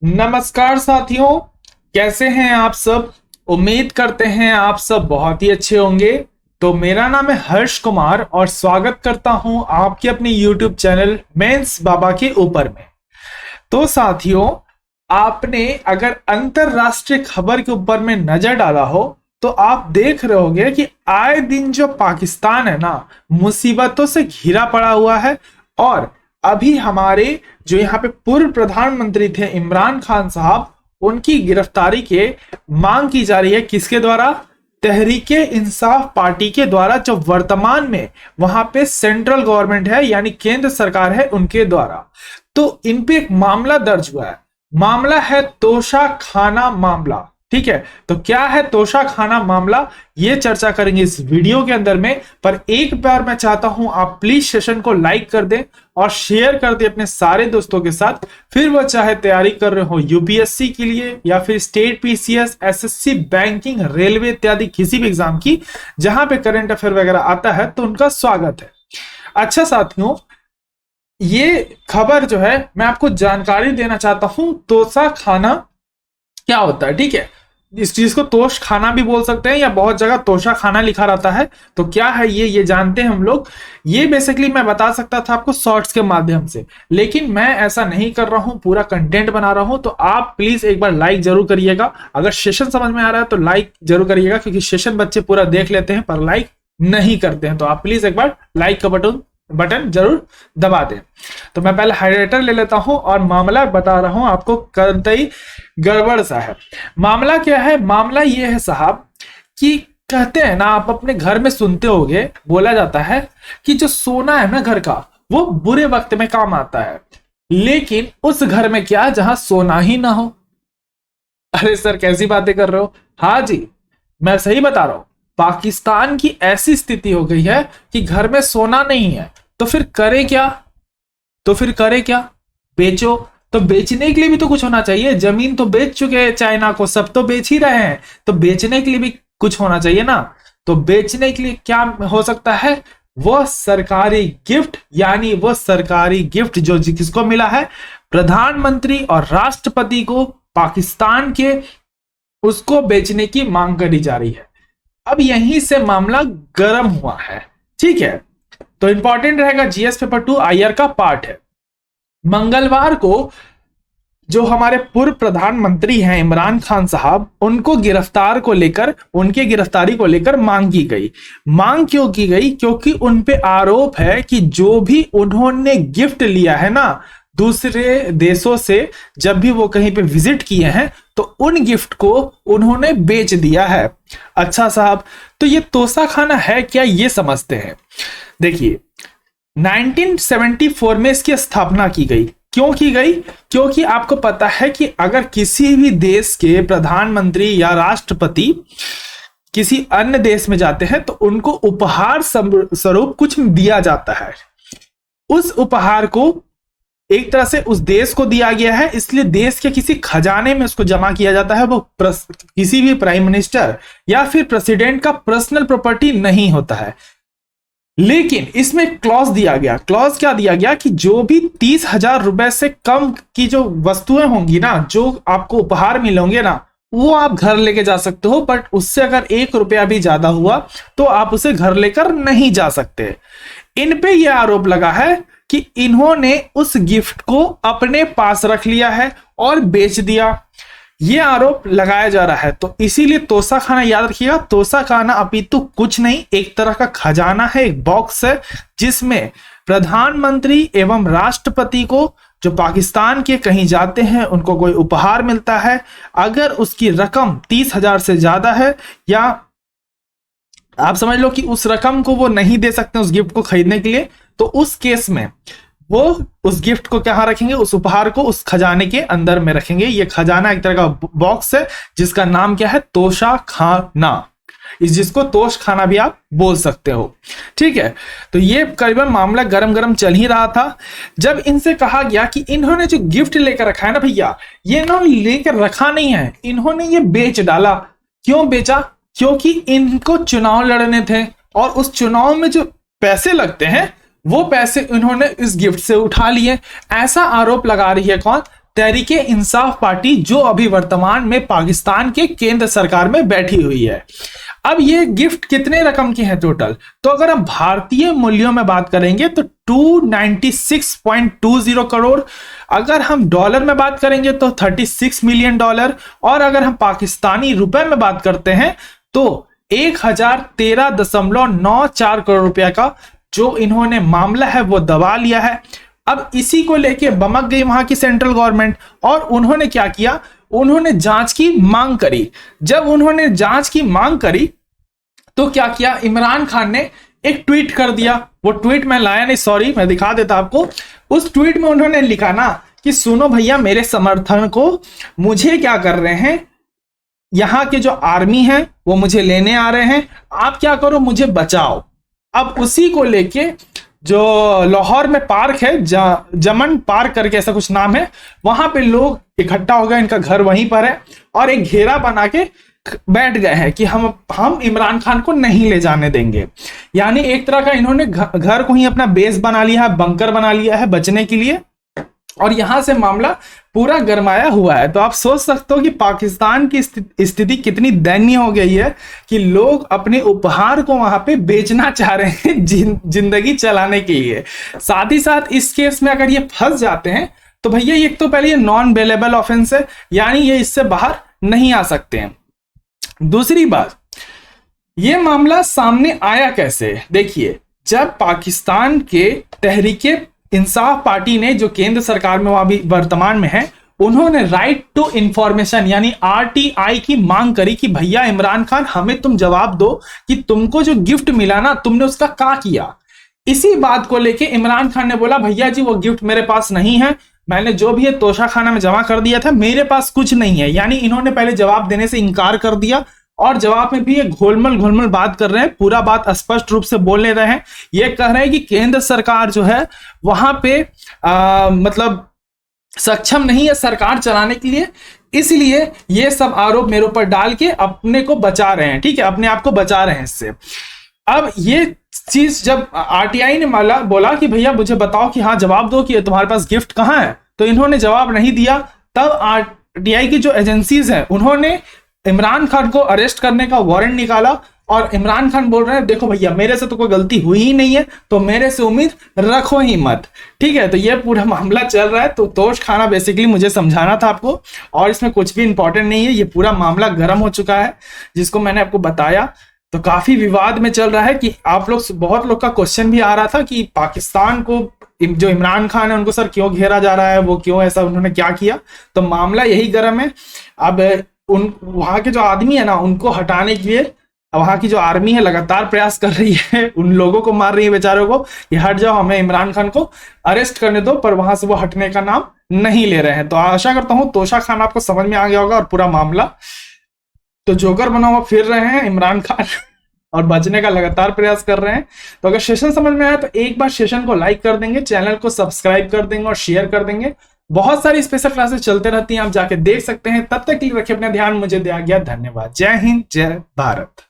नमस्कार साथियों, कैसे हैं आप सब। उम्मीद करते हैं आप सब बहुत ही अच्छे होंगे। तो मेरा नाम है हर्ष कुमार और स्वागत करता हूं आपके अपने YouTube चैनल मेंस बाबा के ऊपर में। तो साथियों, आपने अगर अंतरराष्ट्रीय खबर के ऊपर में नजर डाला हो तो आप देख रहे होंगे कि आए दिन जो पाकिस्तान है ना, मुसीबतों से घिरा पड़ा हुआ है। और अभी हमारे जो यहाँ पे पूर्व प्रधानमंत्री थे इमरान खान साहब, उनकी गिरफ्तारी के मांग की जा रही है। किसके द्वारा? तहरीके इंसाफ पार्टी के द्वारा, जो वर्तमान में वहां पे सेंट्रल गवर्नमेंट है यानी केंद्र सरकार है, उनके द्वारा। तो इन पे एक मामला दर्ज हुआ है। मामला है तोशा खाना मामला। ठीक है, तो क्या है तोशा खाना मामला, ये चर्चा करेंगे इस वीडियो के अंदर में। पर एक बार मैं चाहता हूं आप प्लीज सेशन को लाइक कर दें और शेयर कर दें अपने सारे दोस्तों के साथ। फिर वो चाहे तैयारी कर रहे हो यूपीएससी के लिए या फिर state PCS, SSC, banking, railway इत्यादि किसी भी एग्जाम की जहां पे करंट अफेयर वगैरह आता है, तो उनका स्वागत है। अच्छा साथियों, ये खबर जो है मैं आपको जानकारी देना चाहता हूं। तोशा खाना क्या होता है? ठीक है, इस चीज को तोश खाना भी बोल सकते हैं या बहुत जगह तोशा खाना लिखा रहता है। तो क्या है ये जानते हैं हम लोग। ये बेसिकली मैं बता सकता था आपको शॉर्ट्स के माध्यम से, लेकिन मैं ऐसा नहीं कर रहा हूं, पूरा कंटेंट बना रहा हूं। तो आप प्लीज एक बार लाइक जरूर करिएगा। अगर सेशन समझ में आ रहा है तो लाइक जरूर करिएगा, क्योंकि सेशन बच्चे पूरा देख लेते हैं पर लाइक नहीं करते हैं। तो आप प्लीज एक बार लाइक का बटन जरूर दबा दें। तो मैं पहले हाइलाइटर ले लेता हूं और मामला बता रहा हूं आपको, कतई गड़बड़ सा है। मामला क्या है? मामला ये है साहब कि कहते हैं ना, आप अपने घर में सुनते होंगे, बोला जाता है कि जो सोना है ना घर का, वो बुरे वक्त में काम आता है। लेकिन उस घर में क्या, जहां सोना ही ना हो। अरे सर, कैसी बातें कर रहे हो? हाँ जी, मैं सही बता रहा हूं। पाकिस्तान की ऐसी स्थिति हो गई है कि घर में सोना नहीं है, तो फिर करे क्या? बेचो। तो बेचने के लिए भी तो कुछ होना चाहिए। जमीन तो बेच चुके हैं चाइना को, सब तो बेच ही रहे हैं, तो बेचने के लिए भी कुछ होना चाहिए ना। तो बेचने के लिए क्या हो सकता है? वो सरकारी गिफ्ट, यानी वो सरकारी गिफ्ट जो किसको मिला है, प्रधानमंत्री और राष्ट्रपति को, पाकिस्तान के, उसको बेचने की मांग करी जा रही है। अब यहीं से मामला गर्म हुआ है। ठीक है, तो इंपॉर्टेंट रहेगा, जीएस पेपर 2 आईआर का पार्ट है। मंगलवार को जो हमारे पूर्व प्रधानमंत्री हैं इमरान खान साहब, उनको उनके गिरफ्तारी को लेकर मांग की गई। मांग क्यों की गई? क्योंकि उन पे आरोप है कि जो भी उन्होंने गिफ्ट लिया है ना दूसरे देशों से, जब भी वो कहीं पे विजिट किए हैं, तो उन गिफ्ट को उन्होंने बेच दिया है। अच्छा साहब, तो ये तोशा खाना है क्या, ये समझते हैं। देखिए, 1974 में इसकी स्थापना की गई। क्यों की गई? क्योंकि आपको पता है कि अगर किसी भी देश के प्रधानमंत्री या राष्ट्रपति किसी अन्य देश में जाते हैं तो उनको उपहार स्वरूप कुछ दिया जाता है। उस उपहार को एक तरह से उस देश को दिया गया है, इसलिए देश के किसी खजाने में उसको जमा किया जाता है। वो किसी भी प्राइम मिनिस्टर या फिर प्रेसिडेंट का पर्सनल प्रॉपर्टी नहीं होता है। लेकिन इसमें क्लॉज दिया गया। क्लॉज क्या दिया गया कि जो भी 30,000 रुपए से कम की जो वस्तुएं होंगी ना, जो आपको उपहार मिलेंगे ना, वो आप घर लेके जा सकते हो। बट उससे अगर 1 रुपया भी ज्यादा हुआ तो आप उसे घर लेकर नहीं जा सकते। इन पे यह आरोप लगा है कि इन्होंने उस गिफ्ट को अपने पास रख लिया है और बेच दिया। यह आरोप लगाया जा रहा है। तो इसीलिए तोशा खाना, याद रखिएगा, तोशा खाना अपितु कुछ नहीं, एक तरह का खजाना है, एक बॉक्स है, जिसमें प्रधानमंत्री एवं राष्ट्रपति को, जो पाकिस्तान के कहीं जाते हैं, उनको कोई उपहार मिलता है। अगर उसकी रकम 30,000 से ज्यादा है, या आप समझ लो कि उस रकम को वो नहीं दे सकते उस गिफ्ट को खरीदने के लिए, तो उस केस में वो उस गिफ्ट को कहां रखेंगे? उस उपहार को उस खजाने के अंदर में रखेंगे। ये खजाना एक तरह का बॉक्स है जिसका नाम क्या है? तोशा खाना। जिसको तोश खाना भी आप बोल सकते हो। ठीक है, तो ये करीबन मामला गरम गरम चल ही रहा था जब इनसे कहा गया कि इन्होंने जो गिफ्ट लेकर रखा है ना भैया, ये इन्होंने लेकर रखा नहीं है, इन्होंने ये बेच डाला। क्यों बेचा? क्योंकि इनको चुनाव लड़ने थे और उस चुनाव में जो पैसे लगते हैं वो पैसे इन्होंने इस गिफ्ट से उठा लिए। ऐसा आरोप लगा रही है कौन? तहरीके इंसाफ पार्टी, जो अभी वर्तमान में पाकिस्तान के केंद्र सरकार में बैठी हुई है। अब ये गिफ्ट कितने रकम की है टोटल, तो अगर हम भारतीय मूल्यों में बात करेंगे तो 296.20 करोड़, अगर हम डॉलर में बात करेंगे तो 36 मिलियन डॉलर, और अगर हम पाकिस्तानी रुपए में बात करते हैं तो 1013.94 करोड़ रुपया का जो इन्होंने मामला है वो दबा लिया है। अब इसी को लेके बमक गई वहां की सेंट्रल गवर्नमेंट, और उन्होंने क्या किया, उन्होंने जांच की मांग करी। जब उन्होंने जांच की मांग करी तो क्या किया, इमरान खान ने एक ट्वीट कर दिया। वो ट्वीट मैं लाया नहीं, सॉरी, मैं दिखा देता आपको। उस ट्वीट में उन्होंने लिखा ना कि सुनो भैया, मेरे समर्थन को मुझे क्या कर रहे हैं, यहां के जो आर्मी है वो मुझे लेने आ रहे हैं, आप क्या करो, मुझे बचाओ। अब उसी को लेके जो लाहौर में पार्क है, जमन पार्क करके ऐसा कुछ नाम है, वहां पे लोग इकट्ठा हो गए, इनका घर वहीं पर है, और एक घेरा बना के बैठ गए हैं कि हम इमरान खान को नहीं ले जाने देंगे। यानी एक तरह का इन्होंने घर को ही अपना बेस बना लिया है, बंकर बना लिया है बचने के लिए, और यहां से मामला पूरा गरमाया हुआ है। तो आप सोच सकते हो कि पाकिस्तान की स्थिति कितनी दयनीय हो गई है कि लोग अपने उपहार को वहां पे बेचना चाह रहे हैं जिंदगी चलाने के लिए। साथ ही साथ इस केस में अगर ये फंस जाते हैं तो भैया एक तो पहले ये नॉन बेलेबल ऑफेंस है, यानी ये इससे बाहर नहीं आ सकते हैं। दूसरी बात, ये मामला सामने आया कैसे, देखिए, जब पाकिस्तान के तहरीके इंसाफ पार्टी ने, जो केंद्र सरकार में अभी वर्तमान में है, उन्होंने राइट टू इंफॉर्मेशन यानी आरटीआई की मांग करी कि भैया इमरान खान, हमें तुम जवाब दो कि तुमको जो गिफ्ट मिला ना, तुमने उसका क्या किया। इसी बात को लेके इमरान खान ने बोला, भैया जी वो गिफ्ट मेरे पास नहीं है, मैंने जो भी है तोशा खाना में जमा कर दिया था, मेरे पास कुछ नहीं है। यानी इन्होंने पहले जवाब देने से इनकार कर दिया, और जवाब में भी ये घोलमल बात कर रहे हैं, पूरा बात स्पष्ट रूप से बोल ले रहे हैं। ये कह रहे हैं कि केंद्र सरकार जो है वहां पे मतलब सक्षम नहीं है सरकार चलाने के लिए, इसलिए ये सब आरोप मेरे ऊपर डाल के अपने को बचा रहे हैं, ठीक है, अपने आप को बचा रहे हैं इससे। अब ये चीज जब आरटीआई ने बोला कि भैया मुझे बताओ कि हाँ जवाब दो कि तुम्हारे पास गिफ्ट कहाँ है, तो इन्होंने जवाब नहीं दिया। तब आरटीआई की जो एजेंसीज हैं उन्होंने इमरान खान को अरेस्ट करने का वारंट निकाला, और इमरान खान बोल रहे हैं देखो भैया मेरे से तो कोई गलती हुई ही नहीं है, तो मेरे से उम्मीद रखो ही मत, ठीक है। तो ये पूरा मामला चल रहा है। तो तोश खाना बेसिकली मुझे समझाना था आपको, और इसमें कुछ भी इंपॉर्टेंट नहीं है, ये पूरा मामला गर्म हो चुका है जिसको मैंने आपको बताया। तो काफी विवाद में चल रहा है कि आप लोग, बहुत लोग का क्वेश्चन भी आ रहा था कि पाकिस्तान को जो इमरान खान है उनको सर क्यों घेरा जा रहा है, वो क्यों ऐसा, उन्होंने क्या किया। तो मामला यही गर्म है। अब वहां के जो आदमी है ना, उनको हटाने के लिए वहां की जो आर्मी है लगातार प्रयास कर रही है, उन लोगों को मार रही है बेचारों को कि हट जाओ, हमें इमरान खान को अरेस्ट करने दो, पर वहां से वो हटने का नाम नहीं ले रहे हैं। तो आशा करता हूं तोशा खान आपको समझ में आ गया होगा, और पूरा मामला तो जोकर बना हुआ फिर रहे हैं इमरान खान और बचने का लगातार प्रयास कर रहे हैं। तो अगर सेशन समझ में आया तो एक बार सेशन को लाइक कर देंगे, चैनल को सब्सक्राइब कर देंगे और शेयर कर देंगे। बहुत सारी स्पेशल क्लासेस चलते रहती हैं, आप जाके देख सकते हैं। तब तक के लिए रखिए अपना ध्यान, मुझे दिया गया धन्यवाद। जय हिंद, जय भारत।